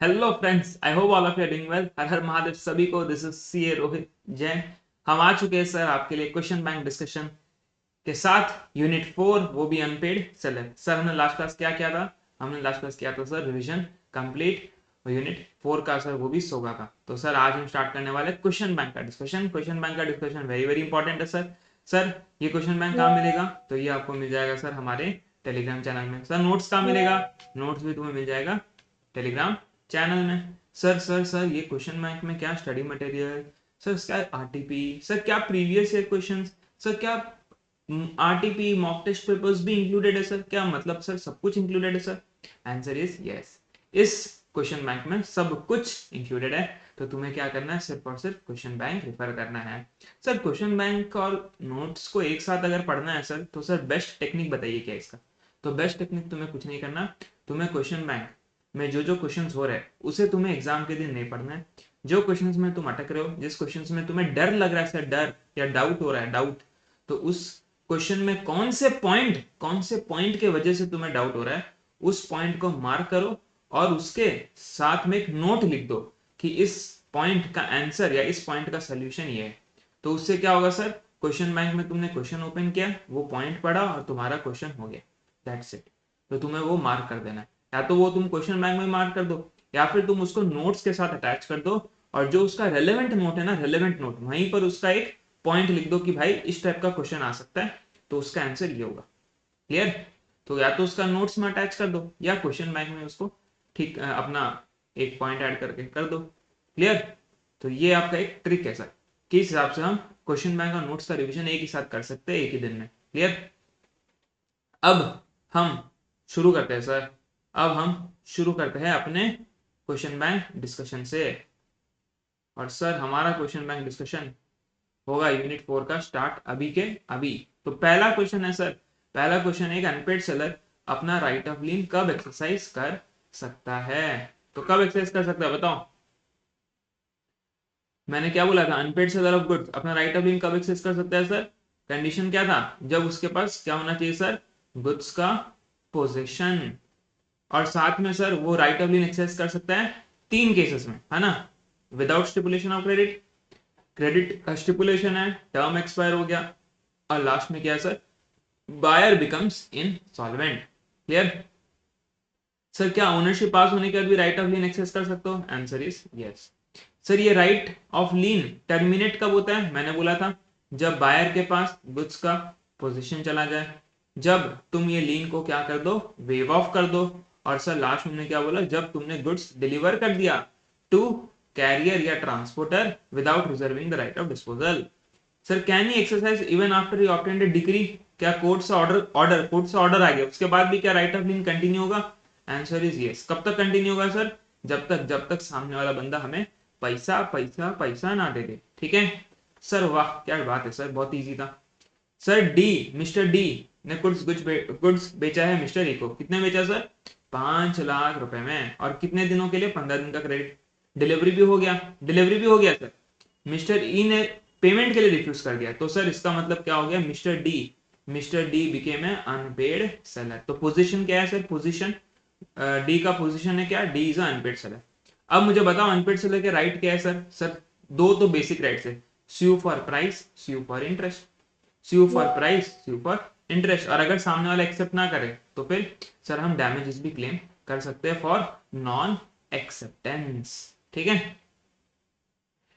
Hello friends, I hope all of you are doing well. हर हर महादेव सभी को। This is CA Rohit Jain. हम आ चुके हैं सर आपके लिए क्वेश्चन बैंक डिस्कशन के साथ यूनिट 4, वो भी अनपेड सेलेक्ट। सर हमने लास्ट क्लास क्या किया था? हमने लास्ट क्लास किया था सर रिवीजन कंप्लीट और यूनिट 4 का सर वो भी सोगा का। तो सर आज हम स्टार्ट करने वाले क्वेश्चन बैंक का डिस्कशन। क्वेश्चन बैंक का डिस्कशन वेरी वेरी इंपॉर्टेंट है सर। सर ये क्वेश्चन बैंक कहाँ मिलेगा? तो ये आपको मिल जाएगा सर हमारे टेलीग्राम चैनल में। सर नोट्स कहाँ मिलेगा? नोट्स भी तुम्हें मिल जाएगा टेलीग्राम चैनल में। सर ये क्वेश्चन बैंक में क्या स्टडी मटेरियल, सर क्या आरटीपी, सर क्या प्रीवियस ईयर क्वेश्चंस, सर क्या आरटीपी मॉक टेस्ट पेपर्स भी इंक्लूडेड है सर? क्या मतलब सर सब कुछ इंक्लूडेड है सर? Answer is yes. इस क्वेश्चन बैंक में सब कुछ इंक्लूडेड है। तो तुम्हें क्या करना है? सिर्फ और सिर्फ क्वेश्चन बैंक रेफर करना है। सर क्वेश्चन बैंक और नोट्स को एक साथ अगर पढ़ना है सर, तो सर बेस्ट टेक्निक बताइए क्या इसका? तो बेस्ट टेक्निक तुम्हें कुछ नहीं करना। तुम्हें क्वेश्चन बैंक में जो जो क्वेश्चंस हो रहे हैं उसे तुम्हें एग्जाम के दिन नहीं पढ़ना है। जो क्वेश्चंस में तुम अटक रहे हो, जिस क्वेश्चंस में तुम्हें डर लग रहा है सर, डर या डाउट हो रहा है, डाउट, तो उस क्वेश्चन में कौन से पॉइंट के वजह से तुम्हें डाउट हो रहा है, उस पॉइंट को मार्क करो और उसके साथ में एक नोट लिख दो कि इस पॉइंट का आंसर या इस पॉइंट का सोल्यूशन ये है। तो उससे क्या होगा सर? क्वेश्चन बैंक में तुमने क्वेश्चन ओपन किया, वो पॉइंट पढ़ा और तुम्हारा क्वेश्चन हो गया। That's it. तो तुम्हें वो मार्क कर देना है। या तो वो तुम क्वेश्चन बैंक में मार्क कर दो, या फिर तुम उसको नोट्स के साथ अटैच कर दो और जो उसका रेलेवेंट नोट है ना, रेलेवेंट नोट, वहीं पर उसका एक पॉइंट लिख दो कि भाई इस टाइप का क्वेश्चन आ सकता है, तो उसका आंसर ये होगा। क्लियर? तो या तो उसका नोट्स में अटैच कर दो या क्वेश्चन बैंक में उसको ठीक अपना एक पॉइंट ऐड करके कर दो। क्लियर? तो ये आपका एक ट्रिक है सर, किस हिसाब से हम क्वेश्चन बैंक और नोट्स का रिवीजन एक ही साथ कर सकते हैं एक ही दिन में। क्लियर? अब हम शुरू करते हैं सर। अब हम शुरू करते हैं अपने क्वेश्चन बैंक डिस्कशन से। और सर हमारा क्वेश्चन बैंक डिस्कशन होगा यूनिट 4 का स्टार्ट अभी के अभी। तो पहला क्वेश्चन है सर, पहला क्वेश्चन है, एक अनपेड सेलर अपना राइट ऑफ लीन कब एक्सरसाइज कर सकता है? तो कब एक्सरसाइज कर सकता है बताओ? मैंने क्या बोला था? अनपेड सेलर ऑफ गुड्स अपना राइट ऑफ लीन कब एक्सरसाइज कर सकता है सर? कंडीशन क्या था? जब उसके पास क्या होना चाहिए सर? गुड्स का पोजीशन। और साथ में सर वो राइट ऑफ लीन एक्सरसाइज कर सकता है तीन केसेस में, है ना? Without stipulation of credit, credit का स्टिपुलेशन है, टर्म एक्सपायर हो गया, और लास्ट में क्या है sir? Buyer becomes insolvent. Clear? Sir क्या ओनरशिप पास होने के बाद भी राइट ऑफ लीन एक्सेस कर सकते हो? Answer is yes. सर ये राइट ऑफ लीन टर्मिनेट कब होता है? मैंने बोला था जब बायर के पास गुड्स का पोजीशन चला जाए, जब तुम ये लीन को क्या कर दो? वेव ऑफ कर दो। और सर लास्ट में क्या बोला? जब तुमने गुड्स डिलीवर कर दिया टू कैरियर या transporter without reserving the right of disposal. Sir can he exercise even after he obtained a degree? क्या कोर्ट से कोर्ट से ऑर्डर आ गया उसके बाद भी क्या राइट ऑफ लीन कंटिन्यू होगा? Answer is yes. कब तक कंटिन्यू होगा सर? जब तक सामने वाला बंदा हमें पैसा पैसा पैसा ना दे दे। ठीक है सर? वाह क्या बात है सर, बहुत इजी था। सर डी, मिस्टर डी ने गुड्स बेचा है मिस्टर ई को। कितने बेचा सर? 5 लाख रुपए में। और कितने दिनों के लिए? 15 दिन का क्रेडिट। डिलीवरी भी हो गया, डिलीवरी भी हो गया सर। मिस्टर ई ने पेमेंट के लिए रिफ्यूज कर दिया, तो सर इसका मतलब क्या हो गया? Mister D became a unpaid seller. तो पोजीशन क्या है सर? पोजीशन डी का पोजीशन है क्या? D is unpaid seller. अब मुझे बताओ अनपेड सेलर के राइट क्या है सर? सर दो तो बेसिक राइट्स है, sue for price, sue for interest. Sue for price, sue for interest. और अगर सामने वाला एक्सेप्ट ना करे तो फिर सर हम डैमेजेस भी क्लेम कर सकते हैं फॉर नॉन एक्सेप्टेंस। ठीक है?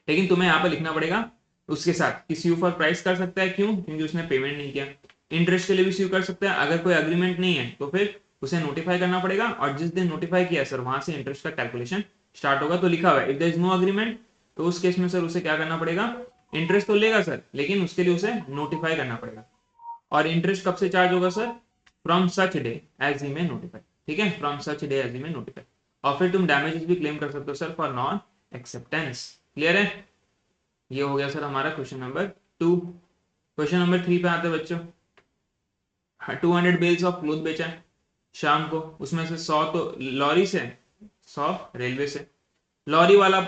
लेकिन तुम्हें यहाँ पे लिखना पड़ेगा उसके साथ कि स्यू फॉर प्राइस कर सकता है। क्यों? क्योंकि उसने पेमेंट नहीं किया। इंटरेस्ट के लिए भी स्यू कर सकता है, अगर कोई अग्रीमेंट नहीं है तो फिर उसे नोटिफाई करना पड़ेगा, और जिस दिन नोटिफाई किया सर वहां से इंटरेस्ट का कैलकुलेशन स्टार्ट होगा। तो लिखा हुआ है if there is no agreement, तो उस केस में सर उसे क्या करना पड़ेगा? इंटरेस्ट तो लेगा सर, लेकिन उसके लिए उसे नोटिफाई करना पड़ेगा। और इंटरेस्ट कब से चार्ज होगा sir? From such day as he may notify. ठीक है? From such day as he may notify. और फिर तुम डैमेजेस भी क्लेम कर सकते हो sir for non acceptance. Clear है? ये हो गया सर हमारा क्वेश्चन नंबर 2। क्वेश्चन नंबर 3 पे आते बच्चों। 200 बेल्स ऑफ क्लोथ बेचा है शाम को, उसमें से 100 तो लॉरी से, 100 रेलवे से। लॉरी वाला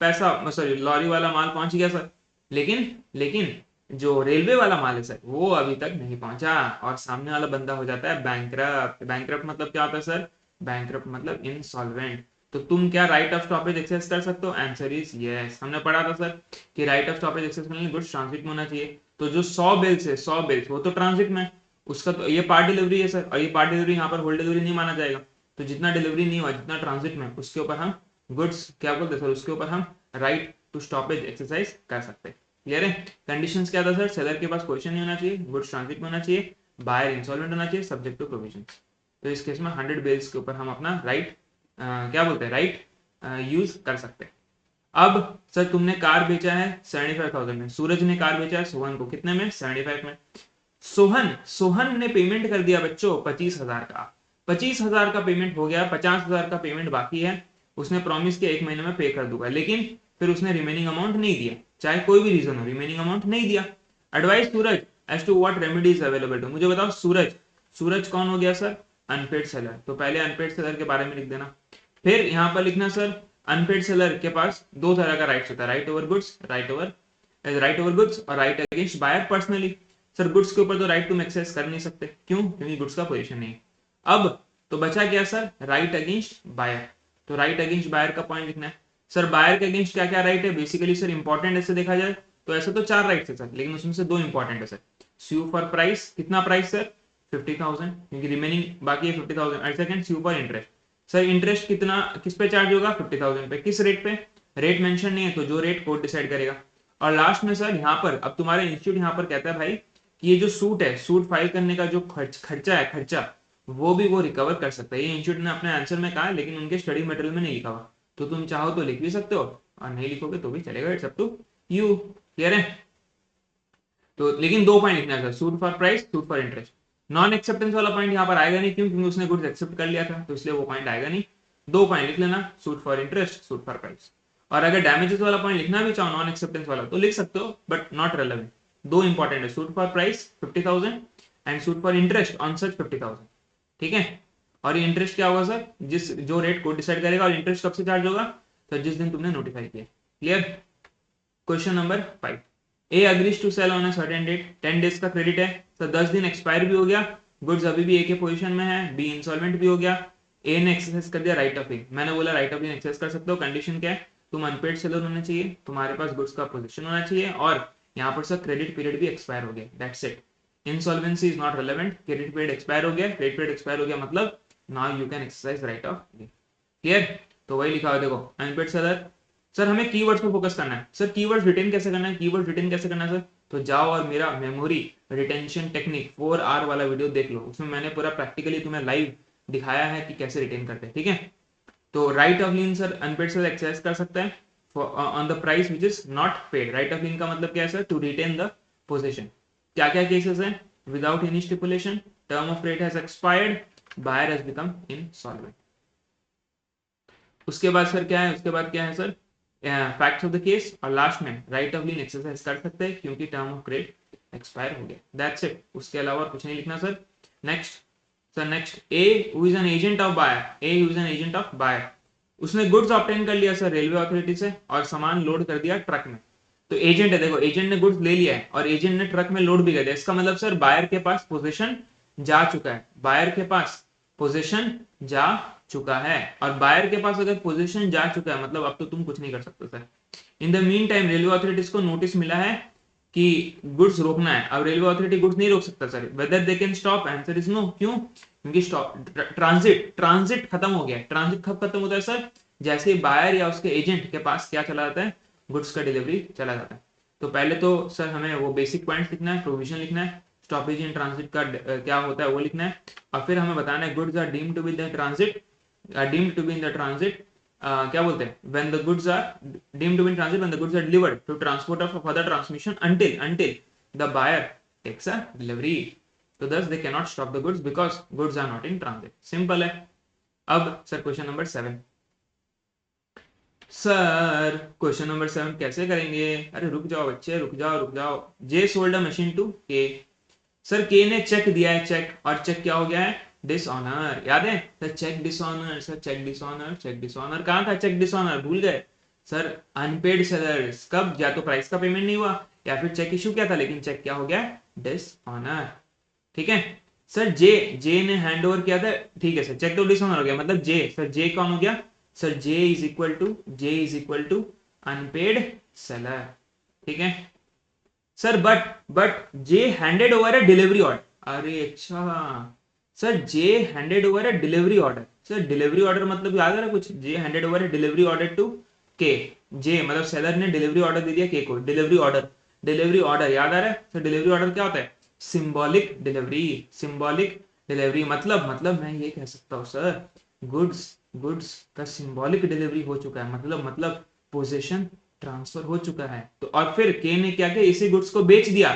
पैसा, सॉरी लॉरी वाला माल पहुंच गया सर, लेकिन जो रेलवे वाला माल है सर वो अभी तक नहीं पहुंचा, और सामने वाला बंदा हो जाता है बैंकरप्ट। बैंकरप्ट मतलब क्या होता है सर? बैंकरप्ट मतलब इनसॉल्वेंट। तो तुम क्या राइट ऑफ स्टॉपेज एक्सेस कर सकते हो? Answer is yes. हमने पढ़ा था सर कि राइट ऑफ स्टॉपेज एक्सेस करने के लिए गुड्स ट्रांजिट में होना चाहिए। तो जो 100 बिल्स है, 100 बिल्स वो तो ट्रांजिट में, उसका तो ये पार्ट डिलीवरी है सर, और ये पार्ट डिलीवरी यहाँ पर होल डिलीवरी नहीं माना जाएगा। तो जितना डिलीवरी नहीं हुआ, जितना ट्रांजिट में, उसके ऊपर हम गुड्स क्या बोलते हैं सर, उसके ऊपर हम राइट टू स्टॉपेज एक्सरसाइज कर सकते हैं। क्लियर है? कंडीशंस क्या था सर? सेलर के पास पोजीशन नहीं होना चाहिए, गुड्स ट्रांजिट में होना चाहिए, बायर इंसॉल्वेंट होना चाहिए, सब्जेक्ट टू प्रोविजन। तो इस केस में 100 बिल्स के ऊपर हम अपना राइट क्या बोलते हैं, राइट यूज कर सकते हैं। अब सर तुमने कार बेचा है 75,000 में, सूरज ने कार बेचा है सोहन को कितने में? 75 में। सोहन सोहन ने पेमेंट कर दिया बच्चों 25,000 का, 25,000 का पेमेंट हो गया, 50,000 का पेमेंट बाकी है। उसने प्रॉमिस किया 1 महीने में पे कर दूंगा, लेकिन फिर उसने रिमेनिंग अमाउंट नहीं दिया, चाहे कोई भी रीजन हो, रिमेनिंग अमाउंट नहीं दिया। Advice Suraj as to what remedies available to, मुझे बताओ सूरज, सूरज कौन हो गया सर? Unpaid seller. तो पहले अनपेड सेलर के बारे में लिख देना। फिर यहां पर लिखना सर अनपेड सेलर के पास दो तरह का राइट्स होता है, right over goods, right over goods और right against buyer personally. Sir goods के ऊपर तो राइट टू एक्सेस कर नहीं सकते, क्यों? क्योंकि गुड्स का पोजीशन नहीं है। अब तो बचा क्या सर? Right against buyer. तो राइट अगेंस्ट बायर का पॉइंट लिखना है। सर बायर के अगेंस्ट क्या क्या राइट है? बेसिकली सर इंपॉर्टेंट ऐसे देखा जाए तो ऐसे तो 4 राइट है सर, लेकिन उसमें से 2 इंपॉर्टेंट है सर। स्यू फॉर प्राइस, कितना प्राइस सर? 50,000, क्योंकि रिमेनिंग बाकी है 50,000। And second sue for interest, sir interest कितना, किस पे चार्ज होगा? 50,000 पे। किस रेट पे? रेट मेंशन नहीं है, तो जो रेट कोर्ट डिसाइड करेगा। और लास्ट में सर यहाँ पर अब तुम्हारा इंस्टीट्यूट यहाँ पर कहता है भाई कि ये जो सूट है, सूट फाइल करने का जो खर्चा है, खर्चा वो भी वो रिकवर कर सकता है। ये इंस्टीट्यूट ने अपने आंसर में कहा, लेकिन उनके स्टडी मटेरियल में नहीं लिखा हुआ। तो तुम चाहो तो लिख भी सकते हो, और नहीं लिखोगे तो भी चलेगा, it's up to you. Clear है? तो लेकिन 2 पॉइंट लिखना है, suit for price, suit for interest. Non acceptance वाला पॉइंट यहाँ पर आएगा नहीं, क्यों? क्योंकि उसने गुड्स एक्सेप्ट कर लिया था, तो इसलिए वो पॉइंट आएगा नहीं। 2 पॉइंट लिख लेना, suit for interest, suit for price. और अगर डैमेजेस वाला पॉइंट लिखना भी चाहो नॉन एक्सेप्टेंस वाला, तो लिख सकते हो, बट नॉट रेलेवेंट। 2 इंपॉर्टेंट है, suit for price 50,000 and suit for interest on such 50,000। ठीक है? और ये इंटरेस्ट क्या होगा सर? जिस जो रेट कोर्ट डिसाइड करेगा। और इंटरेस्ट कब से चार्ज होगा? तो जिस दिन तुमने नोटिफाई किया। Clear? Question number 5, A agrees to sell on a certain date, 10 days का क्रेडिट है सर, 10 दिन एक्सपायर भी हो गया, गुड्स अभी भी ए के पोजीशन में है, बी इंसॉल्वेंट भी हो गया, ए ने एक्सरसाइज कर दिया राइट ऑफ इन। मैंने बोला राइट ऑफ इन एक्सरसाइज कर सकते हो, कंडीशन क्या है? तुम अनपेड सेलर होने चाहिए, तुम्हारे पास गुड्स का पोजीशन होना चाहिए, और यहाँ पर सर क्रेडिट पीरियड भी एक्सपायर हो गया, that's it. Insolvency is not relevant, credit period expire हो गया, क्रेडिट पीरियड एक्सपायर हो गया मतलब now you can exercise right of in. Clear? तो वही लिखा हुआ देखो, अनपेड सेलर। सर हमें कीवर्ड्स पे फोकस करना है। सर कीवर्ड्स रिटेन कैसे करना है? कीवर्ड रिटेन कैसे करना है सर? तो जाओ और मेरा मेमोरी रिटेंशन टेक्निक 4R वाला वीडियो देख लो, उसमें मैंने पूरा प्रैक्टिकली तुम्हें लाइव दिखाया है कि कैसे रिटेन करते हैं। ठीक है? तो right of lien sir unpaid seller exercise कर सकता है on the price which is not paid. Right of lien का मतलब क्या है sir? To retain the position. क्या क्या केसेस है? Without any stipulation, term of credit has expired, buyer has become insolvent. उसके बाद सर क्या है? उसके बाद क्या है sir? Facts of the case, और लास्ट में राइट ऑफ लीन एक्सरसाइज कर सकते हैं क्योंकि टर्म ऑफ क्रेडिट एक्सपायर हो गया, दैट्स इट। उसके अलावा कुछ नहीं लिखना sir. Next sir, next A who is an agent of buyer, A who is an agent of buyer, उसने गुड्स ऑब्टेन कर लिया सर रेलवे अथॉरिटी से, और सामान लोड कर दिया ट्रक में। तो एजेंट है, देखो एजेंट ने गुड्स ले लिया है और एजेंट ने ट्रक में लोड भी कर दिया, इसका मतलब सर बायर के पास पोजीशन जा चुका है, बायर के पास पोजीशन जा चुका है। और बायर के पास अगर पोजीशन जा चुका है मतलब अब तो तुम कुछ नहीं कर सकते sir. In the mean time railway authorities को नोटिस मिला है कि गुड्स रोकना है। अब रेलवे अथॉरिटी गुड्स नहीं रोक सकता sir, whether they can stop, answer is no. क्यों? क्योंकि स्टॉप ट्रांजिट खत्म हो गया। ट्रांजिट कब खत्म होता है सर? जैसे बायर या उसके एजेंट के पास क्या चला जाता है? गुड्स का डिलीवरी चला जाता है। तो पहले तो सर हमें वो बेसिक पॉइंट्स लिखना है, प्रोविजन लिखना है, स्टॉपेज इन ट्रांजिट का क्या होता है वो लिखना है, और फिर हमें बताना है goods are deemed to be the transit, deemed to be in the transit, क्या बोलते हैं? when the goods are deemed to be in transit, when the goods are delivered to transport of further transmission until the buyer takes a delivery. So thus they cannot stop the goods because goods are not in transit. Simple है। अब sir question number 7, sir question number 7 कैसे करेंगे? अरे रुक जाओ बच्चे, रुक जाओ रुक जाओ। जे सोल्ड अ मशीन टू के, सर के ने चेक दिया है, चेक, और चेक क्या हो गया है? डिसऑनर। याद है sir? Cheque dishonour, sir cheque dishonour, cheque dishonour कहाँ था? चेक डिसऑनर भूल गए सर? अनपेड सेलर्स, कब? या तो प्राइस का पेमेंट नहीं हुआ या फिर चेक इशू किया था, लेकिन चेक क्या हो गया? डिसऑनर। ठीक है सर? जे ने हैंड ओवर किया था, ठीक है सर, चेक तो डिसऑनर हो गया, मतलब जे, सर जे कौन हो गया? सर J = अनपेड सेलर, ठीक है sir. But J handed over है डिलीवरी ऑर्डर। अरे अच्छा सर, जे हैंडेड ओवर है delivery order. Sir delivery order मतलब याद है कुछ, जे हैंडेड ओवर है डिलीवरी ऑर्डर टू के। जे मतलब सेलर ने डिलीवरी ऑर्डर दे दिया के को, डिलीवरी ऑर्डर, डिलीवरी ऑर्डर याद आ रहा है सर। डिलीवरी ऑर्डर क्या होता है? सिंबॉलिक डिलीवरी, सिंबॉलिक डिलीवरी मतलब मैं ये कह सकता हूँ सर, गुड्स गुड्स का सिंबॉलिक डिलीवरी हो चुका है, मतलब पोजीशन ट्रांसफर हो चुका है। तो और फिर के ने क्या किया, इसी गुड्स को बेच दिया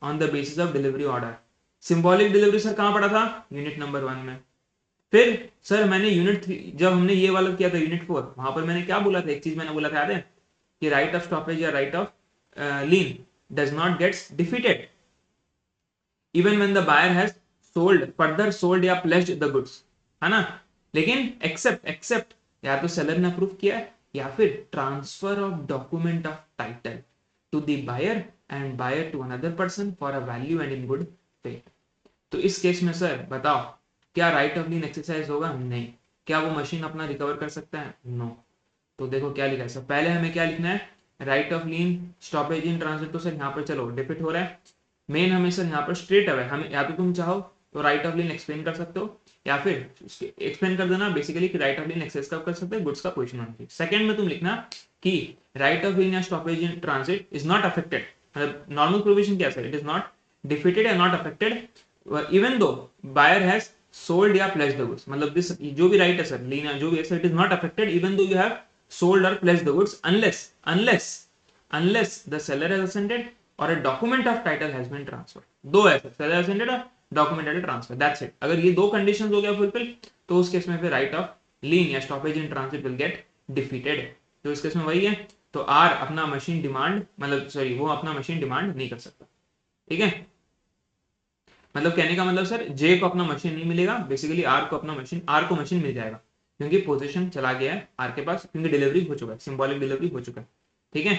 on the basis of delivery order. Symbolic delivery sir कहां पड़ा था? यूनिट नंबर 1 में। फिर सर मैंने यूनिट 3 जब हमने ये वाला किया था यूनिट 4, वहां पर मैंने क्या बोला था, एक चीज मैंने बोला था याद है कि राइट ऑफ स्टॉपेज या right of lien does not gets defeated even when the buyer has sold, further sold या प्लेस्ड द गुड्स, है ना। लेकिन एक्सेप्ट या तो सेलर ने अप्रूव किया है या फिर transfer of document of title to the buyer and buyer to another person for a value and in good faith. तो इस केस में सर बताओ, क्या राइट ऑफ लीन एक्सरसाइज होगा? नहीं। क्या वो मशीन अपना रिकवर कर सकता है? नो। तो देखो क्या लिखा है सर, पहले हमें क्या लिखना है, right of lean stoppage in transit. तो सर यहाँ पर चलो डिफिट हो रहा है, मेन हमें सर यहाँ पर स्ट्रेट अवे, हमें या तो तुम चाहो तो राइट ऑफ लीन एक्सप्लेन कर सकते हो या फिर एक्सप्लेन कर देना बेसिकली कि राइट ऑफ लीन एक्सेस कब कर सकते हैं, गुड्स का पोजीशन होने। सेकंड में तुम लिखना कि राइट ऑफ लीन या stoppage in transit is not affected, मतलब नॉर्मल प्रोविजन क्या sir, it is not defeated and not affected even though buyer has sold या प्लेस्ड द गुड्स। मतलब दिस जो भी राइट है सर लीन जो भी है sir, it is not affected even though you have sold or pledged the goods unless the seller has assented or a document of title has been transferred। दो है sir, seller has assented और document title transfer, that's it। अगर ये दो conditions हो गया fulfil तो उस केस में फिर राइट ऑफ लीन या stoppage in transit will get defeated. तो इस केस में वही है, तो आर अपना मशीन डिमांड मतलब सॉरी वो अपना मशीन डिमांड नहीं कर सकता, ठीक है। मतलब कहने का मतलब सर जे को अपना मशीन नहीं मिलेगा, बेसिकली आर को मशीन मिल जाएगा क्योंकि पोजीशन चला गया है आर के पास, क्योंकि डिलीवरी हो चुका है, सिंबॉलिक डिलीवरी हो चुका है, ठीक है।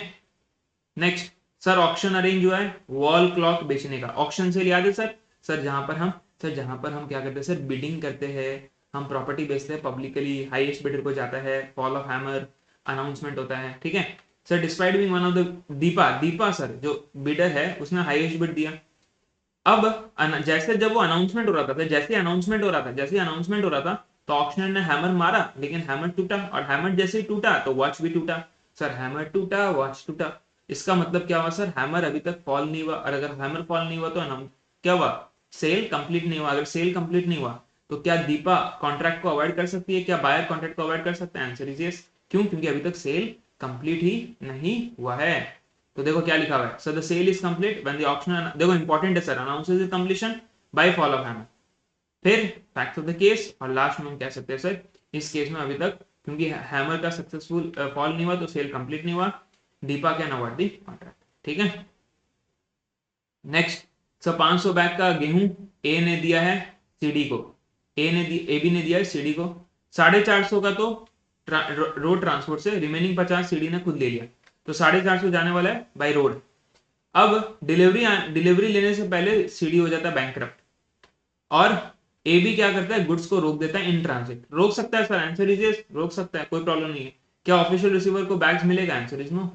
नेक्स्ट सर ऑक्शन अरेंज हुआ है वॉल क्लॉक बेचने का। ऑक्शन से याद है सर जहां पर हम क्या करते हैं सर, बिडिंग करते हैं, हम प्रॉपर्टी बेचते हैं पब्लिकली, हाईएस्ट बिडर को जाता है, फॉल ऑफ हैमर अनाउंसमेंट होता है, ठीक है sir. Despite being one of the Deepa sir जो बिडर है उसने हाईएस्ट बिड दिया। अब जैसे जब वो अनाउंसमेंट हो रहा था, जैसे अनाउंसमेंट हो रहा था तो ऑक्शनर ने हैमर मारा, लेकिन हैमर टूटा, और हैमर जैसे ही टूटा तो वॉच भी टूटा। सर हैमर टूटा वॉच टूटा, इसका मतलब क्या हुआ सर, हैमर अभी तक फॉल नहीं हुआ, और अगर हैमर फॉल नहीं हुआ तो अनाउंस क्या हुआ, सेल कंप्लीट नहीं हुआ। अगर सेल कंप्लीट नहीं हुआ तो क्या दीपा कॉन्ट्रैक्ट को अवॉइड कर सकती है, क्या बायर कॉन्ट्रैक्ट को अवॉइड कर सकता है? Answer is yes. क्यों? क्योंकि अभी तक सेल कंप्लीट ही नहीं हुआ है। तो देखो क्या लिखा हुआ है, so the sale is complete when the auctioneer, देखो इंपॉर्टेंट है sir, announces the completion by fall of hammer. फिर फैक्ट ऑफ द केस, और लास्ट में हम कह सकते हैं सर इस केस में अभी तक क्योंकि हैमर का सक्सेसफुल फॉल नहीं हुआ तो सेल कंप्लीट नहीं हुआ, Deepa can avoid the contract, ठीक है। नेक्स्ट सर 500 बैग का गेहूं ए ने दिया है सीडी को, ए बी ने दिया है सीडी को 450 का तो रोड ट्रांसपोर्ट से, रिमेनिंग 50 सीडी ने खुद ले लिया, तो 450 जाने वाला है बाय रोड। अब डिलीवरी लेने से पहले सीडी हो जाता है बैंकक्रप्ट, और ए बी क्या करता है, गुड्स को रोक देता है इन ट्रांजिट। रोक सकता है सर, आंसर इज यस, रोक सकता है, कोई प्रॉब्लम नहीं है। क्या ऑफिशियल रिसीवर को बैग्स मिलेगा? आंसर इज नो,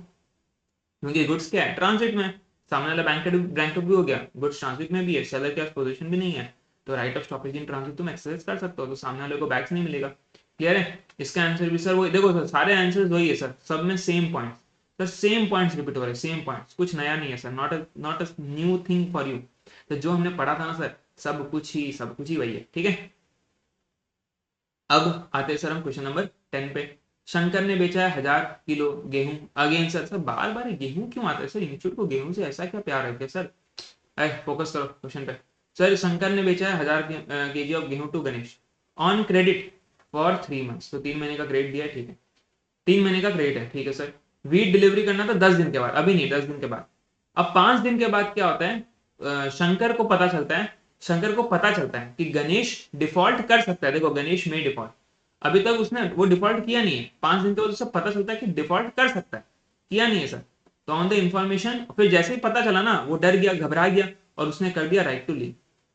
क्योंकि गुड्स क्या है, ट्रांजिट में। सामने वाला बैंकक्रप्ट भी हो गया, गुड्स ट्रांजिट में भी है, सेलर के पास पोजीशन भी नहीं है, तो right of stoppage in transit तुम एक्सरसाइज कर सकते हो, तो सामने वाले को बैग्स नहीं मिलेगा। क्लियर है? इसका आंसर भी सर वही, देखो सर सारे आंसर वही है सर, सब में same point sir, same points repeat हो रहे हैं, सेम पॉइंट्स, कुछ नया नहीं है sir, not a new thing for you. तो जो हमने पढ़ा था ना सर, सब कुछ ही वही है, ठीक है। अब आते हैं सर हम क्वेश्चन नंबर 10 पे। शंकर ने बेचा है 1000 किलो गेहूं। अगेन सर बार बार गेहूं क्यों आता है सर, इंस्टीट्यूट को गेहूं से ऐसा क्या प्यार है क्या सर? फोकस करो क्वेश्चन पे। सर शंकर ने बेचा है 1000 केजी ऑफ गेहूं to Ganesh on credit for 3 months. तो 3 महीने का क्रेडिट दिया है, ठीक है, 3 महीने का क्रेडिट है, ठीक है सर। वीट डिलीवरी करना था 10 दिन के बाद, अभी नहीं 10 दिन के बाद। अब 5 दिन के बाद क्या होता है, शंकर को पता चलता है कि गणेश डिफॉल्ट कर सकता है। देखो गणेश में डिफॉल्ट, अभी तक उसने वो डिफॉल्ट किया नहीं है, 5 दिन के बाद उसे पता चलता है कि डिफॉल्ट कर सकता है, किया नहीं है सर। तो ऑन द इंफॉर्मेशन, फिर जैसे ही पता चला ना वो डर गया, घबरा गया, और उसने कर दिया राइट टू लीव।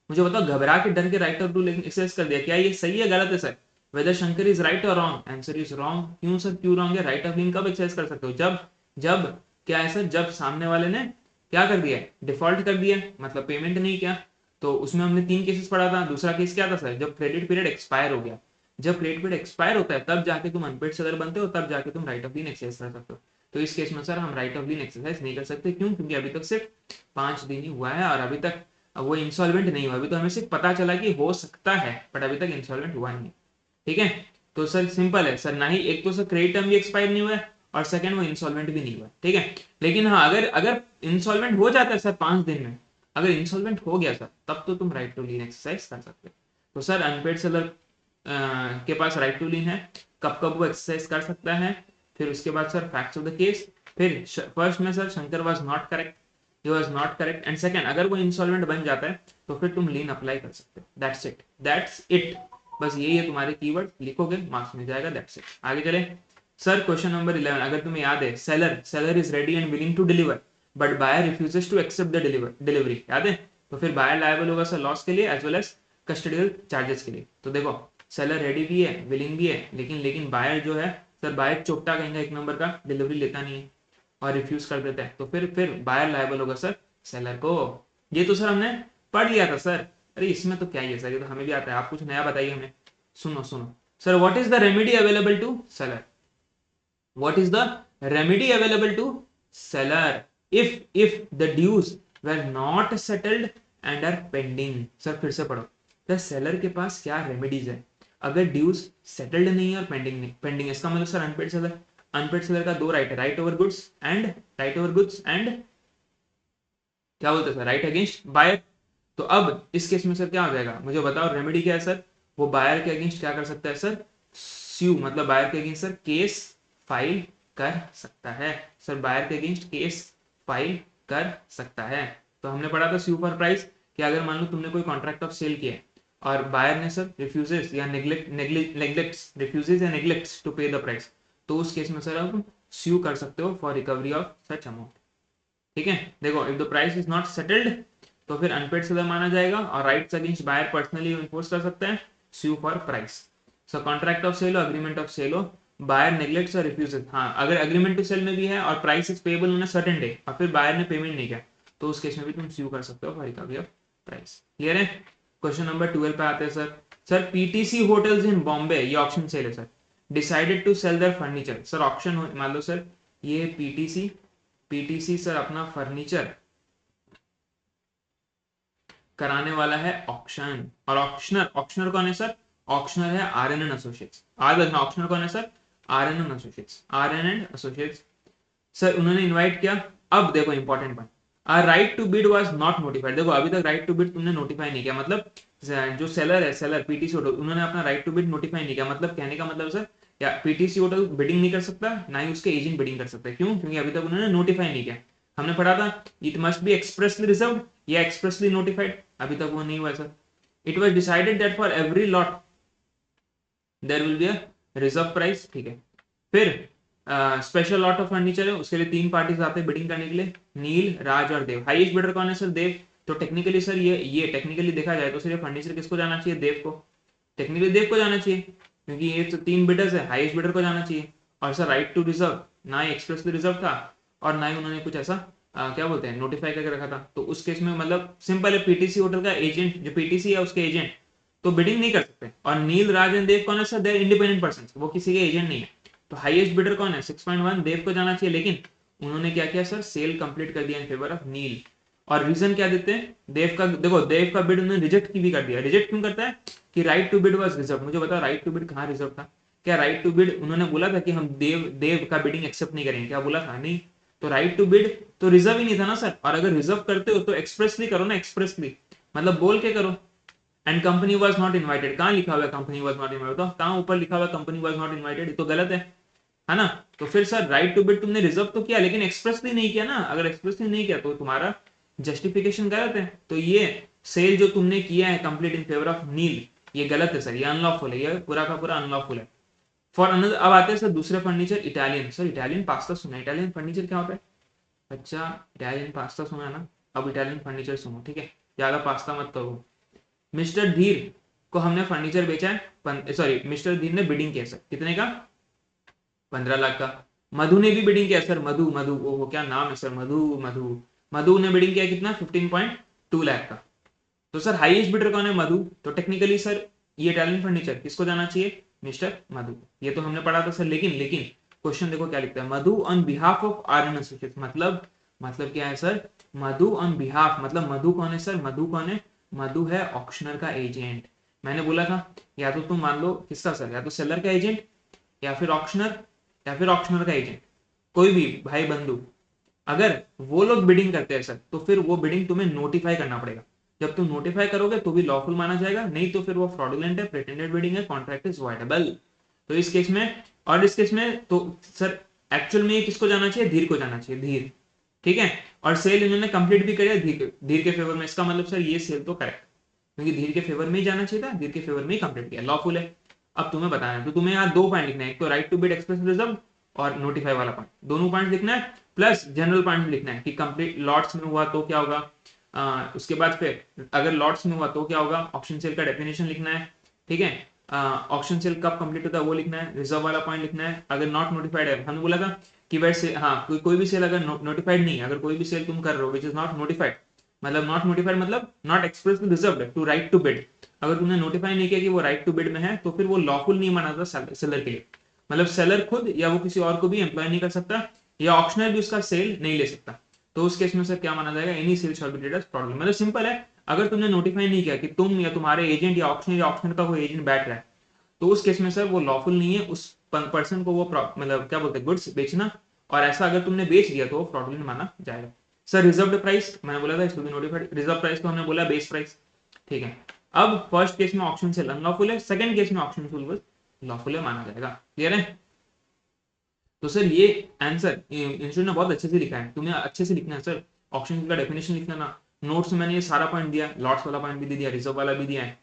मुझे बताओ, घबरा के डर के राइट टू लीव एक्सरसाइज कर दिया, क्या ये सही है गलत है sir? Whether Shankar is right और रॉन्ग, आंसर इज रॉन्ग। क्यों सर, क्यों रॉन्ग है? राइट ऑफ लिंक कब एक्सरसाइज कर सकते हो? जब जब क्या है सर, जब सामने वाले ने क्या कर दिया, डिफॉल्ट कर दिया, मतलब पेमेंट नहीं किया। तो उसमें हमने 3 केसेस पढ़ा था। दूसरा केस क्या था सर, जब क्रेडिट पीरियड एक्सपायर हो गया। जब क्रेडिट पीरियड एक्सपायर होता है तब जाके तुम अनपेड सेलर बनते हो, तब जाके तुम राइट ऑफ लीन एक्सरसाइज कर सकते हो। तो इस केस में सर हम राइट ऑफ लीन एक्सरसाइज नहीं कर सकते। क्यों? क्योंकि अभी तक सिर्फ 5 दिन ही हुआ है और अभी तक वो इंसॉल्वेंट नहीं हुआ। अभी तो हमें सिर्फ पता चला कि हो सकता है, बट अभी तक इंसॉल्वेंट हुआ नहीं। ठीक है, तो सर सिंपल है सर, ना ही एक तो सर क्रेडिट टर्म भी एक्सपायर नहीं हुआ है और सेकंड वो इंसॉल्वेंट भी नहीं हुआ। ठीक है, लेकिन हाँ, अगर अगर इंसॉल्वेंट हो जाता है सर 5 दिन में, अगर इंसॉल्वेंट हो गया सर, तब तो तुम राइट टू लीन एक्सरसाइज कर सकते हो। तो सर अनपेड सेलर के पास राइट टू लीन है, कब कब वो एक्सरसाइज कर सकता है। फिर उसके बाद sir facts of the case. फिर फर्स्ट में sir Shankar was not correct, he was not correct. And second, अगर वो इंसॉल्वेंट बन जाता है तो फिर तुम लीन अप्लाई कर सकते हो। That's it, that's it. बस यही है तुम्हारे कीवर्ड, लिखोगे मार्क्स मिल जाएगा। That's it. आगे चले सर, क्वेश्चन नंबर 11। अगर तुम्हें याद है, seller is ready and willing to deliver but buyer refuses to accept the delivery, याद है? तो फिर बायर लायबल होगा सर लॉस के लिए as well as custodial charges के लिए। तो देखो, सेलर रेडी भी है, विलिंग भी है, लेकिन बायर जो है सर, बायर चोपटा कहेंगे, एक नंबर का डिलीवरी लेता नहीं है और रिफ्यूज कर देता है। तो फिर बायर लायबल होगा सर सेलर को। ये तो सर हमने पढ़ लिया था सर। अरे इसमें तो क्या ही है सर, ये तो हमें भी आता है। आप कुछ नया बताइए हमें। सुनो सुनो sir, what is the remedy available to seller? What is the remedy available to seller if the dues were not settled and are pending? Sir फिर से पढ़ो, तो सेलर के पास क्या रेमेडीज है अगर ड्यूज सेटल्ड नहीं है और पेंडिंग नहीं। पेंडिंग इसका मतलब सर अनपेड सेलर का दो राइट है, राइट ओवर गुड्स एंड क्या बोलते हैं सर, राइट अगेंस्ट बायर। तो अब इस केस में सर क्या हो जाएगा, मुझे बताओ रेमेडी क्या है सर? वो बायर के अगेंस्ट क्या कर सकता है सर? स्यू, मतलब बायर के अगेंस्ट सर केस फाइल कर सकता है। सर बायर के अगेंस्ट केस फाइल कर सकता है। तो हमने पढ़ा था स्यू फॉर प्राइस कि अगर मान लो तुमने कोई कॉन्ट्रैक्ट ऑफ सेल किया और बायर ने सर रिफ्यूजेस या नेग्लेक्ट्स टू पे द प्राइस, तो उस केस में सर आप स्यू कर सकते हो for recovery of such amount. ठीक है, देखो, if the price is not settled तो फिर अनपेड सेलर माना जाएगा और rights against buyer personally enforce कर सकता है, sue for price. So contract of sale हो, अग्रीमेंट ऑफ सेल हो, बायर नेग्लेक्ट्स और रिफ्यूजेस, हाँ अगर अग्रीमेंट टू सेल में भी है और price is payable on a certain day और फिर बायर ने पेमेंट नहीं किया, तो उस केस में भी तुम स्यू कर सकते हो for recovery of price. Clear है? क्वेश्चन नंबर 12 पे आते हैं sir. Sir PTC hotels in Bombay, ये ऑप्शन सेल है sir, decided to sell their furniture. Sir option मान लो सर, ये पीटीसी सर अपना फर्नीचर कराने वाला है ऑक्शन, और ऑक्शनर कौन है सर? ऑक्शनर है आरएनएन एसोसिएट्स। आज देखना ऑक्शनर कौन है सर? RNN associates. सर उन्होंने इनवाइट किया। अब देखो important point, right to bid was not notified. देखो अभी तक राइट टू बिड तुमने नोटिफाई नहीं किया, मतलब जो सेलर पीटीसी होटल, उन्होंने अपना राइट टू बिड नोटिफाई नहीं किया। मतलब कहने का मतलब सर, या पीटीसी होटल बिडिंग नहीं कर सकता, ना ही उसके एजेंट बिडिंग कर सकता है। क्यों? क्योंकि अभी तक उन्होंने नोटिफाई नहीं किया। हमने पढ़ा था it must be expressly reserve या एक्सप्रेसली नोटिफाइड, अभी तक वो नहीं हुआ sir. It was decided that for every lot there will be a reserve price. ठीक है, फिर स्पेशल लॉट ऑफ फर्नीचर है, उसके लिए 3 पार्टीज आते हैं बिडिंग करने के लिए, नील, राज और देव। हाईएस्ट बिडर कौन है सर? देव। तो टेक्निकली सर ये टेक्निकली देखा जाए तो सर ये फर्नीचर किसको जाना चाहिए? देव को। टेक्निकली देव को जाना चाहिए क्योंकि ये तो 3 बिडर्स है, हाईएस्ट बिडर को जाना चाहिए। और सर राइट टू रिजर्व ना ही एक्सप्रेसली रिजर्व था और ना ही उन्होंने कुछ ऐसा क्या बोलते हैं नोटिफाई करके रखा था। तो उस केस में मतलब सिंपल है, पीटीसी होटल का एजेंट, जो पीटीसी है उसके एजेंट तो बिडिंग नहीं कर सकते। और नील, राज एंड देव कौन है सर? देर इंडिपेंडेंट पर्सन, वो किसी के एजेंट नहीं है। तो हाईएस्ट बिडर कौन है? 6.1 देव को जाना चाहिए, लेकिन उन्होंने क्या किया सर? सेल कंप्लीट कर दिया इन फेवर ऑफ नील। और रीजन क्या देते हैं? देव का, देखो देव का बिड उन्होंने रिजेक्ट की भी कर दिया। रिजेक्ट क्यों करता है? कि right to bid was reserve. मुझे बताओ राइट टू बिड कहाँ रिजर्व था? क्या राइट टू बिड उन्होंने बोला था कि हम देव का बिडिंग एक्सेप्ट नहीं करेंगे? क्या बोला था? नहीं। तो राइट टू बिड तो रिजर्व ही नहीं था ना सर। और अगर रिजर्व करते हो तो एक्सप्रेसली करो ना, एक्सप्रेसली मतलब बोल के करो। And company was not invited, कहाँ लिखा हुआ है कंपनी वाज नॉट इनवाइटेड? तो कहाँ ऊपर लिखा हुआ है कंपनी वाज नॉट इनवाइटेड? ये तो गलत है ना? तो फिर सर राइट टू बिड तुमने रिजर्व तो किया लेकिन एक्सप्रेसली नहीं किया ना। अगर एक्सप्रेसली नहीं किया तो तुम्हारा जस्टिफिकेशन गलत है। तो ये सेल जो तुमने किया है कंप्लीट इन फेवर ऑफ नील, ये गलत है सर, ये अनलॉफुल है, ये पूरा का पूरा अनलॉफुल है। फॉर अनदर, अब आते हैं सर दूसरे furniture, Italian. Sir Italian pasta सुना है, इटालियन फर्नीचर क्या होता है? अच्छा, इटालियन पास्ता सुना है ना, अब इटालियन फर्नीचर सुनो, ठीक है? ज्यादा पास्ता मत करो। मिस्टर धीर को हमने फर्नीचर बेचा है, सॉरी मिस्टर धीर ने बिडिंग किया सर, कितने का? 15 लाख का। मधु ने भी बिडिंग किया सर, मधु मधु वो क्या नाम है सर, मधु मधु मधु ने बिडिंग किया कितना? 15.2 लाख का। तो सर हाईएस्ट बिडर कौन है? मधु। तो टेक्निकली सर ये इटालियन फर्नीचर किसको जाना चाहिए? मिस्टर मधु। ये तो हमने पढ़ा था सर, लेकिन लेकिन क्वेश्चन देखो क्या लिखता है, Madhu on behalf of Aryan Associates. मतलब क्या है सर? मधु ऑन बिहाफ, मतलब मधु कौन है सर? मधु कौन है? मधु है ऑक्शनर का एजेंट। मैंने बोला था या तो तुम मान लो किसका सर, या तो सेलर का एजेंट या फिर ऑक्शनर, या फिर ऑक्शनर का एजेंट, कोई भी भाई बंधु। अगर वो लोग बिडिंग करते हैं सर, तो फिर वो बिडिंग तुम्हें नोटिफाई करना पड़ेगा। जब तुम नोटिफाई करोगे तो भी लॉफुल माना जाएगा, नहीं तो फिर वो फ्रॉडुलेंट है, प्रिटेंडेड बिडिंग है, कॉन्ट्रैक्ट इज वॉइडेबल। तो इस केस में, और इस केस में तो सर एक्चुअल में ये किसको जाना चाहिए? धीर को जाना चाहिए, धीर। ठीक है, और सेल इन्होंने कंप्लीट भी किया धीर के फेवर में। इसका मतलब सर ये सेल तो करेक्ट, क्योंकि धीर के फेवर में ही जाना चाहिए था, धीर के फेवर में ही कंप्लीट किया, लॉफुल है। अब तुम्हें बताना है, तो तुम्हें यहाँ 2 पॉइंट लिखना है, एक तो right to bid express reserve और नोटिफाई वाला पॉइंट, दोनों पॉइंट लिखना है। प्लस जनरल पॉइंट लिखना है कि कंप्लीट लॉट्स में हुआ तो क्या होगा, उसके बाद फिर अगर लॉट्स में हुआ तो क्या होगा, ऑप्शन सेल का डेफिनेशन लिखना है। ठीक है, ऑप्शन सेल कब कंप्लीट होता है वो लिखना है, रिजर्व वाला पॉइंट लिखना है। अगर नॉट नोटिफाइड है, हमने बोला था कि वेट से, हाँ कोई भी सेल अगर नोटिफाइड नहीं है, अगर कोई भी सेल तुम कर रहे हो विच इज नॉट नोटिफाइड, मतलब नॉट नोटिफाइड मतलब not expressly reserved to right to bid, अगर तुमने नोटिफाई नहीं किया कि वो राइट टू बिड में है, तो फिर वो लॉफुल नहीं माना जाता सेलर के लिए। मतलब सेलर खुद या वो किसी और को भी एम्प्लॉय नहीं कर सकता, या ऑप्शनल भी उसका सेल नहीं ले सकता। तो उस केस में सर क्या माना जाएगा? Any sale shall be treated as problem. मतलब सिंपल है, अगर तुमने नोटिफाई नहीं किया कि तुम या तुम्हारे एजेंट या ऑप्शनर का कोई एजेंट बैठ रहा है, तो उस केस में सर वो लॉफुल नहीं है उस पर्सन को वो मतलब क्या बोलते हैं गुड्स बेचना, और ऐसा अगर तुमने बेच दिया तो वो फ्रॉडुलेंट माना जाएगा। सर रिजर्व्ड प्राइस मैंने बोला था, इसको नोटिफाइड रिजर्व प्राइस तो हमने बोला बेस प्राइस। ठीक है, अब फर्स्ट केस में ऑप्शन सेल अनलॉफुल है, सेकंड केस में ऑप्शन सेल लॉफुल है माना जाएगा। क्लियर है? तो सर ये आंसर इंस्टीट्यूट ने बहुत अच्छे से लिखा है, तुम्हें अच्छे से लिखना है सर, ऑप्शन का डेफिनेशन लिखना ना। नोट्स में मैंने ये सारा पॉइंट दिया, लॉट्स वाला पॉइंट भी दे दिया, रिजर्व वाला भी दिया है।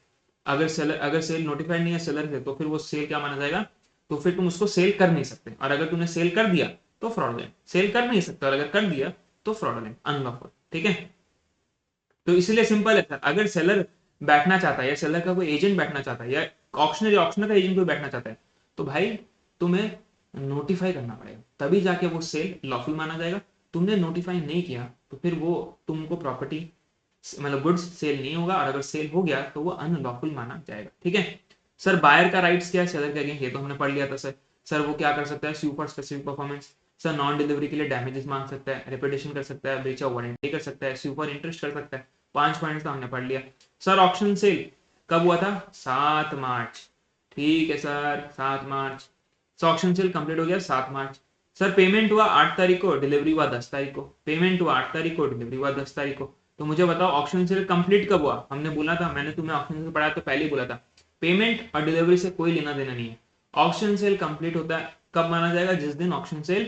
अगर सेल नोटिफाइड नहीं है सेलर से, तो फिर वो सेल क्या माना जाएगा? तो फिर तुम उसको सेल कर नहीं सकते, और अगर तुमने सेल कर दिया तो फ्रॉडुलेंट, सेल कर नहीं सकते और अगर कर दिया तो फ्रॉडुलेंट, अनलॉफुल। ठीक है, तो इसलिए सिंपल है सर, अगर सेलर बैठना चाहता है या सेलर का कोई एजेंट बैठना चाहता है या ऑप्शनर का एजेंट कोई बैठना चाहता है, तो भाई तुम्हें नोटिफाई करना पड़ेगा, तभी जाके वो सेल लॉफुल माना जाएगा। तुमने नोटिफाई नहीं किया तो फिर वो तुमको प्रॉपर्टी मतलब गुड्स सेल नहीं होगा, और अगर सेल हो गया तो वो अनलॉफुल माना जाएगा। ठीक है सर, बायर का राइट्स क्या है सेलर के अगेंस्ट, ये तो हमने पढ़ लिया था सर। सर वो क्या कर सकता है? Sue for specific performance. Sir non delivery के लिए डैमेजेस मांग सकता है, रेपुटेशन कर सकता है, ब्रीच ऑफ वारंटी कर सकता है, स्यू फॉर इंटरेस्ट कर सकता है। 5 पॉइंट्स तो हमने पढ़ लिया। सर ऑप्शन सेल कब हुआ था? 7 मार्च। ठीक है सर, 7 मार्च। सो ऑप्शन सेल कंप्लीट हो गया 7 मार्च। सर पेमेंट हुआ 8 तारीख को, डिलीवरी हुआ 10 तारीख को। पेमेंट हुआ 8 तारीख को, डिलीवरी हुआ 10 तारीख को। तो मुझे बताओ ऑप्शन सेल कंप्लीट कब हुआ? हमने बोला था, मैंने तुम्हें ऑप्शन सेल पढ़ाया तो पहले ही बोला था, पेमेंट और डिलीवरी से कोई लेना देना नहीं है। ऑप्शन सेल कंप्लीट होता है कब माना जाएगा? जिस दिन ऑप्शन सेल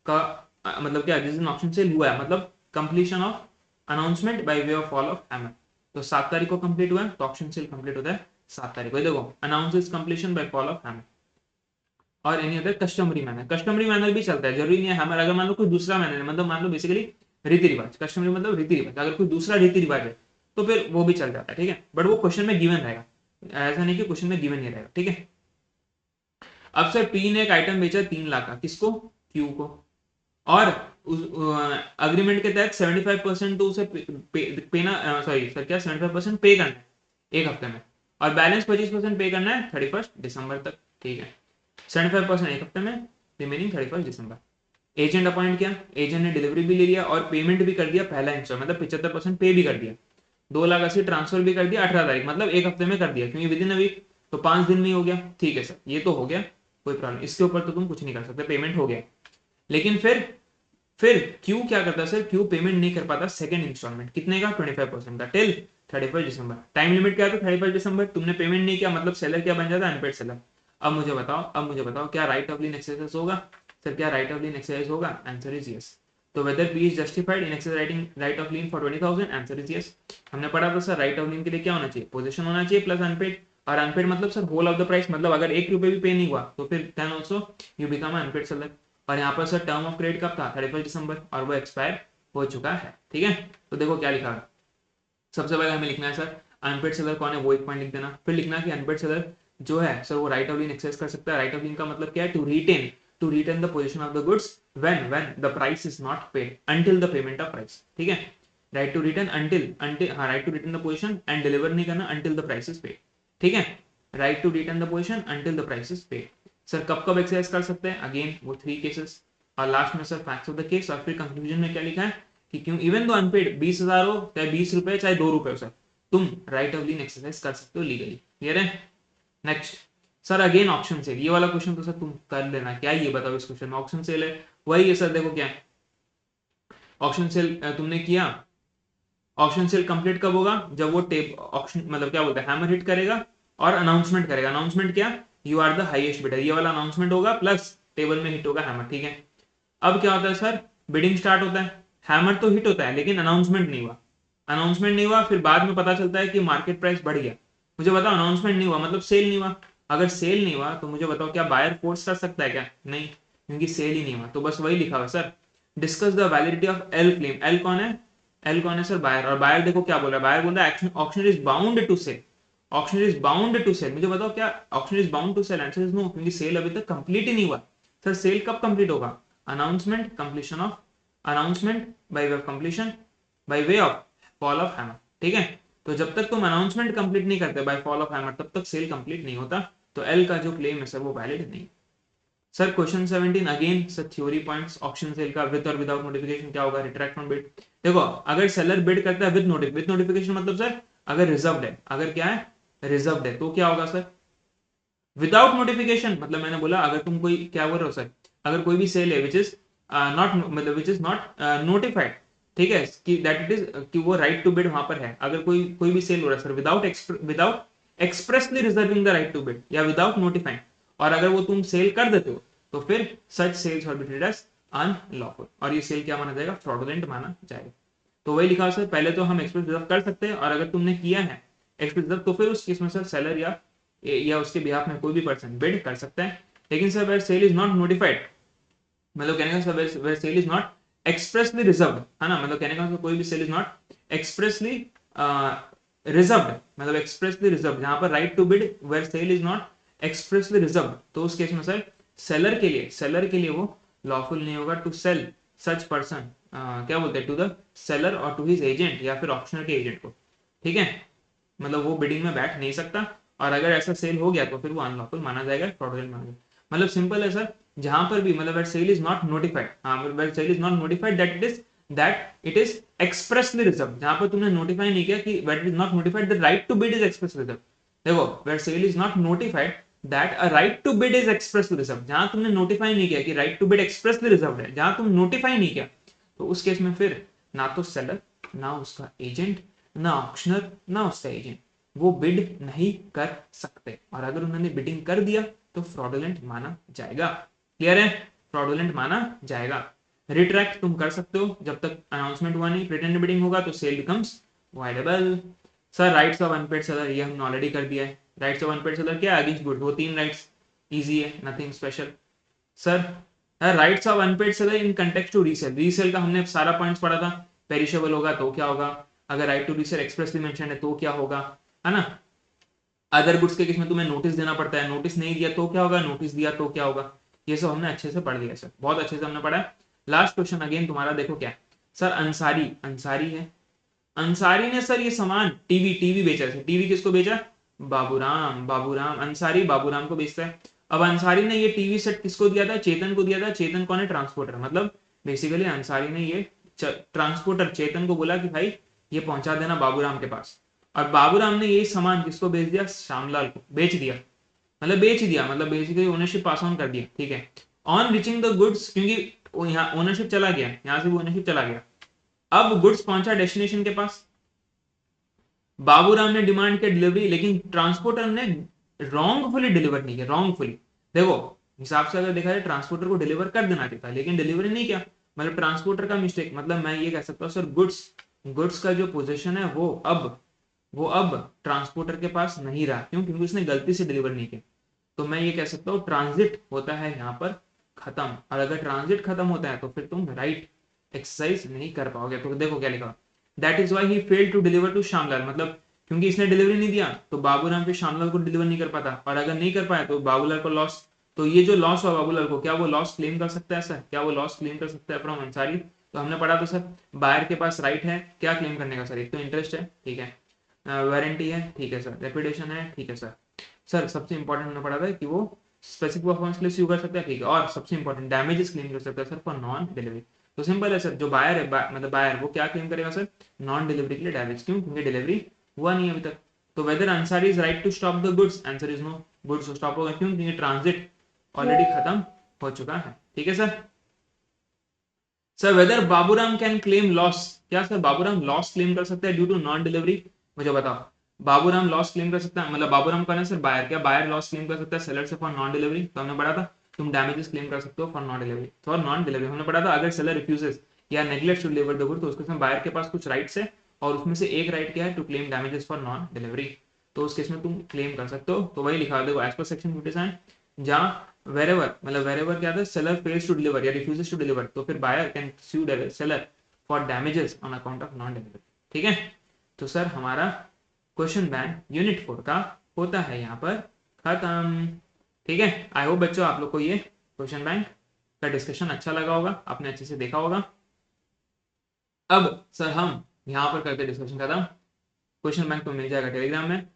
का मतलब क्या, जिस दिन ऑप्शन सेल हुआ है, मतलब completion of announcement by way of fall of hammer. तो 7 तारीख को कंप्लीट हुआ है, तो ऑप्शन सेल कंप्लीट होता है 7 तारीख को। देखो announces completion by fall of hammer. और any other customary manner, customary manner भी चलता है, जरूरी नहीं है हैमर। अगर मान लो कोई दूसरा मैनर है, मतलब मान लो बेसिकली रीति रिवाज, कस्टमरी मतलब रीति रिवाज, अगर कोई दूसरा रीति रिवाज है तो फिर वो भी चल जाता है। ठीक है, बट वो क्वेश्चन में गिवन रहेगा, ऐसा नहीं कि क्वेश्चन में गिवन नहीं रहेगा। ठीक है, अब सर पी ने एक आइटम बेचा 3 लाख का, किसको? क्यू को। और अग्रीमेंट के तहत 75% तो उसे पेना, सॉरी सर क्या 75% पे करना है 1 हफ्ते में, और बैलेंस 25% पे करना है 31 दिसंबर तक। ठीक है, 75% 1 हफ्ते में, रिमेनिंग 31 दिसंबर। एजेंट अपॉइंट किया, एजेंट ने डिलीवरी भी ले लिया और पेमेंट भी कर दिया पहला इंस्टॉल, मतलब 75% पे भी कर दिया, 2,80,000 ट्रांसफर भी कर दिया 18 तारीख, मतलब 1 हफ्ते में कर दिया, क्योंकि विद इन अ वीक, तो 5 दिन में ही हो गया। ठीक है सर, ये तो हो गया, कोई प्रॉब्लम, इसके ऊपर तो तुम कुछ नहीं कर सकते, पेमेंट हो गया। लेकिन फिर क्यू क्या करता है सर? क्यू पेमेंट नहीं कर पाता सेकंड इंस्टॉलमेंट, कितने का? 25% का, टिल 31 दिसंबर। टाइम लिमिट क्या था? 31 दिसंबर। तुमने पेमेंट नहीं किया, मतलब सेलर क्या बन जाता है? Unpaid seller. अब मुझे बताओ क्या राइट ऑफ लीन एक्सरसाइज होगा? सर क्या राइट ऑफ लीन एक्सरसाइज होगा? Answer is yes. तो whether P is justified in exercising right of lien for 20,000, answer is yes. हमने पढ़ा था सर राइट ऑफ लीन के लिए क्या होना चाहिए? पोजीशन होना चाहिए प्लस अनपेड, और अनपेड मतलब sir whole of the price, मतलब अगर 1 रुपए भी पे नहीं हुआ तो फिर then also you become unpaid seller. और यहाँ पर सर टर्म ऑफ क्रेडिट कब था? 31 दिसंबर, और वो एक्सपायर हो चुका है। ठीक है, तो देखो क्या लिखा है, सबसे पहले हमें लिखना है सर अनपेड सेलर कौन है वो एक पॉइंट लिख देना। फिर लिखना कि अनपेड सेलर जो है सर वो राइट ऑफ लीन एक्सरसाइज कर सकता है। राइट ऑफ लीन का मतलब क्या है? To retain the position of the goods when the price is not paid until the payment of price. ठीक है, right to return right to return the position and deliver नहीं करना until the price is paid. ठीक है, right to return the position until the price is paid. Sir कब कब exercise कर सकते हैं? अगेन वो 3 केसेस, और लास्ट में sir facts of the case, और फिर कंक्लूजन में क्या लिखा है कि क्यों इवन दो अनपेड 20,000 हो चाहे 20 रुपए चाहे 2 रुपए हो सर, तुम राइट ऑफ लीन एक्सरसाइज कर सकते हो लीगली। क्लियर है? Next sir again option sell, ये वाला क्वेश्चन तो सर तुम कर लेना। क्या ये बताओ इस क्वेश्चन में? ऑप्शन सेल है, वही है सर। देखो क्या ऑप्शन सेल तुमने किया, ऑप्शन सेल कंप्लीट कब होगा? जब वो टेप ऑप्शन मतलब क्या बोलते हैं हैमर हिट करेगा और अनाउंसमेंट करेगा। अनाउंसमेंट क्या? You are the highest bidder, ये वाला अनाउंसमेंट होगा प्लस टेबल में हिट होगा हैमर। ठीक है, अब क्या होता है सर? बिडिंग स्टार्ट होता है, हैमर तो हिट होता है लेकिन अनाउंसमेंट नहीं हुआ। अनाउंसमेंट नहीं हुआ, फिर बाद में पता चलता है कि मार्केट प्राइस बढ़ गया। मुझे बताओ अनाउंसमेंट नहीं हुआ मतलब सेल नहीं हुआ। अगर सेल नहीं हुआ तो मुझे बताओ क्या बायर फोर्स कर सकता है क्या? नहीं, क्योंकि सेल ही नहीं हुआ। तो बस वही लिखा हुआ sir, discuss the validity of L claim. L कौन है? एल कौन है सर? बायर। और बायर देखो क्या बोल रहा है, बायर बोल रहा है auction is bound to sell. Auction is bound to sell, मुझे बताओ क्या auction is bound to sell? Answer is no, क्योंकि सेल अभी तक कंप्लीट ही नहीं हुआ। सर सेल कब कंप्लीट होगा? Announcement completion of announcement by way of completion by way of fall of hammer. ठीक है, तो जब तक तुम अनाउंसमेंट कंप्लीट नहीं करते बाय फॉल ऑफ हैमर तब तक सेल कंप्लीट नहीं होता। तो एल का जो क्लेम है सर वो वैलिड नहीं। Sir question 17 again sir theory points, option sell का विद और विदाउट नोटिफिकेशन क्या होगा? Retract from bid. देखो अगर सेलर बिड करता है विद नोटिफिकेशन मतलब सर अगर रिजर्व्ड है, अगर क्या है रिजर्व्ड है तो क्या होगा सर? विदाउट नोटिफिकेशन मतलब मैंने बोला अगर तुम कोई क्या बोल रहे हो सर, अगर कोई भी सेल है विच इज नॉट मतलब विच इज नॉट नोटिफाइड, ठीक है कि दैट इट इज कि वो राइट टू बिड वहां पर है, अगर कोई भी सेल हो रहा है sir without expressly reserving the right to bid या विदाउट नोटिफाइंग, और अगर वो तुम सेल कर देते हो तो फिर such sales are treated as unlawful, और ये सेल क्या माना जाएगा? फ्रॉडुलेंट माना जाएगा। तो वही लिखा सर, पहले तो हम एक्सप्रेस रिजर्व कर सकते हैं, और अगर तुमने किया है एक्सप्रेस रिजर्व तो फिर उस केस में सर सेलर या उसके बिहाफ में कोई भी पर्सन बिड कर सकता है। लेकिन sir where sale is not notified मतलब कहने का sir where sale is not expressly reserved, है ना, मतलब कहने का कोई भी sale is not expressly reserved मतलब एक्सप्रेसली रिजर्व्ड, जहां पर right to bid where sale is not expressly reserved, तो उस केस में सर सेलर के लिए वो लॉफुल नहीं होगा टू सेल सच पर्सन, क्या बोलते हैं, टू द सेलर और टू हिज एजेंट या फिर ऑप्शनर के एजेंट को। ठीक है, मतलब वो बिडिंग में बैठ नहीं सकता, और अगर ऐसा सेल हो गया तो फिर वो अनलॉफुल माना जाएगा, फ्रॉडुलेंट माना जाएगा। मतलब सिंपल है सर, जहां पर भी मतलब सेल इज नॉट नोटिफाइड, हाँ sale is not notified that it is expressly reserve, जहां पर तुमने नोटिफाई नहीं किया कि that is not notified the right to bid is express reserve. देखो where sale is not notified that a right to bid is expressly reserve, जहां तुमने notify नहीं किया कि right to bid expressly reserve है, जहां तुम नोटिफाई नहीं किया तो उस केस में फिर ना तो सेलर ना उसका एजेंट ना ऑक्शनर ना उसका एजेंट वो बिड नहीं कर सकते, और अगर उन्होंने बिडिंग कर दिया तो फ्रॉडुलेंट माना जाएगा। क्लियर है? फ्रॉडुलेंट माना जाएगा। रिट्रैक्ट तुम कर सकते हो जब तक अनाउंसमेंट हुआ नहीं, प्रिटेंड बिडिंग होगा तो sale becomes voidable. Sir rights of unpaid seller ये हमने ऑलरेडी कर दिया है। राइट्स ऑफ अनपेड सेलर क्या है? अगेंस्ट गुड, वो 3 राइट्स, इजी है, nothing special. Sir rights of unpaid seller in context to resale, resale का हमने सारा पॉइंट्स पढ़ा था। पेरिशेबल होगा तो क्या होगा, अगर right to resale expressly mention है तो क्या होगा, है ना। अदर गुड्स के केस में तुम्हें नोटिस देना पड़ता है, नोटिस नहीं दिया तो क्या होगा, नोटिस दिया तो क्या होगा, ये सब हमने अच्छे से पढ़ लिया सर, बहुत अच्छे से हमने पढ़ा है। लास्ट क्वेश्चन अगेन तुम्हारा देखो क्या सर, अंसारी है, अंसारी ने सर ये सामान टीवी बेचा, टीवी किसको बेचा? बाबूराम अंसारी बाबूराम को बेचता है। अब अंसारी ने ये टीवी सेट किसको दिया था? चेतन को दिया था। चेतन कौन है? ट्रांसपोर्टर, मतलब बेसिकली अंसारी ने ये ट्रांसपोर्टर चेतन को बोला कि भाई ये पहुंचा देना बाबूराम के पास, और बाबूराम ने ये सामान किसको बेच दिया? श्यामलाल को बेच दिया, मतलब बेसिकली ओनरशिप पास ऑन कर दिया। ठीक है, ऑन रीचिंग द गुड्स, क्योंकि यहाँ ओनरशिप चला गया, यहाँ से भी ओनरशिप चला गया, अब गुड्स पहुंचा डेस्टिनेशन के पास, बाबूराम ने डिमांड किया डिलीवरी, लेकिन ट्रांसपोर्टर ने रॉन्गफुली डिलीवर नहीं किया, रॉन्गफुली। देखो हिसाब से अगर देखा जाए ट्रांसपोर्टर को डिलीवर कर देना चाहिए था, लेकिन डिलीवरी नहीं किया, मतलब ट्रांसपोर्टर का मिस्टेक। मतलब मैं ये कह सकता हूँ सर गुड्स का जो पोजीशन है वो अब ट्रांसपोर्टर के पास नहीं रहा, क्यों? क्योंकि उसने गलती से डिलीवर नहीं किया। तो मैं ये कह सकता हूँ ट्रांजिट होता है यहाँ पर खत्म, और अगर ट्रांजिट खत्म होता है तो फिर तुम राइट एक्सरसाइज नहीं कर पाओगे। तो देखो क्या लिखा, that is why he failed to deliver to Shyamlal, मतलब क्योंकि इसने डिलीवरी नहीं दिया तो बाबूराम फिर श्यामलाल को डिलीवर नहीं कर पाता, और अगर नहीं कर पाया तो बाबूलाल को लॉस। तो ये जो लॉस हुआ बाबूलाल को, क्या वो लॉस क्लेम कर सकता है सर? क्या वो लॉस क्लेम कर सकता है फ्रॉम अंसारी? तो हमने पढ़ा तो सर बायर के पास राइट है क्या क्लेम करने का सर? एक तो इंटरेस्ट है, ठीक है, वारंटी है, ठीक है सर, रेपुटेशन है, ठीक है सर। सर सबसे इंपॉर्टेंट हमने पढ़ा था कि वो स्पेसिफिक परफॉर्मेंस के लिए sue कर सकता है, ठीक है, और सबसे इंपॉर्टेंट डैमेजेस क्लेम कर सकता है सर फॉर नॉन डिलीवरी। तो सिंपल है सर, जो बायर है मतलब बायर वो क्या क्लेम करेगा सर? नॉन डिलीवरी के लिए डैमेज। क्यों? क्योंकि डिलीवरी हुआ नहीं अभी तक। तो whether Ansari is right to stop the goods, answer is no, goods stop होगा। क्यों? क्योंकि ट्रांजिट ऑलरेडी खत्म हो चुका है, ठीक है sir. Sir whether Baburam can claim loss, क्या सर बाबूराम लॉस क्लेम कर सकता है ड्यू टू नॉन डिलीवरी? मुझे बताओ, बाबूराम लॉस क्लेम कर सकता है, मतलब बाबूराम कौन है सर? बायर। क्या बायर लॉस क्लेम कर सकता है सेलर से फॉर नॉन डिलीवरी? तो हमने पढ़ा था तुम डैमेजेस क्लेम कर सकते हो for non delivery. For non delivery हमने पढ़ा था अगर सेलर रिफ्यूजेस या neglect to deliver the good तो उसके बायर के पास कुछ राइट्स है, और उसमें से एक राइट क्या है? To claim damages for non delivery. तो उस केस में तुम क्लेम कर सकते हो। तो वही लिखा देखो एज पर सेक्शन 57, जहाँ wherever मतलब wherever क्या था? seller fails to deliver या refuses to deliver, तो फिर buyer can sue seller for damages on account of non delivery, ठीक है। तो सर हमारा क्वेश्चन बैंक यूनिट 4 का होता है यहाँ पर खत्म, ठीक है। आई होप बच्चों आप लोग को ये क्वेश्चन बैंक का डिस्कशन अच्छा लगा होगा, आपने अच्छे से देखा होगा। अब सर हम यहाँ पर करते डिस्कशन खत्म। क्वेश्चन बैंक तुम्हें मिल जाएगा टेलीग्राम में,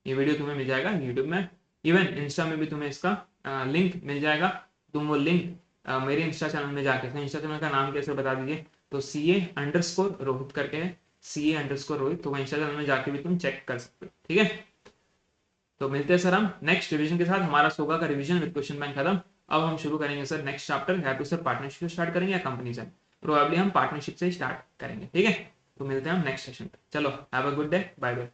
ये वीडियो तुम्हें मिल जाएगा यूट्यूब में, इवन इंस्टा में भी तुम्हें इसका लिंक मिल जाएगा। तुम वो लिंक मेरे इंस्टा चैनल में जाके, इंस्टा चैनल का नाम कैसे बता दीजिए, तो CA_रोहित करके है, CA_रोहित, तो वो इंस्टा चैनल में जाके भी तुम चेक कर सकते हो, ठीक है। तो मिलते हैं सर हम नेक्स्ट रिवीजन के साथ। हमारा सोगा का रिवीजन विद क्वेश्चन बैंक खत्म। अब हम शुरू करेंगे सर नेक्स्ट चैप्टर, या तो सर पार्टनरशिप से स्टार्ट करेंगे या कंपनी से, प्रोबेबली हम पार्टनरशिप से स्टार्ट करेंगे, ठीक है। तो मिलते हैं हम नेक्स्ट सेशन पे। चलो have a good day, bye bye.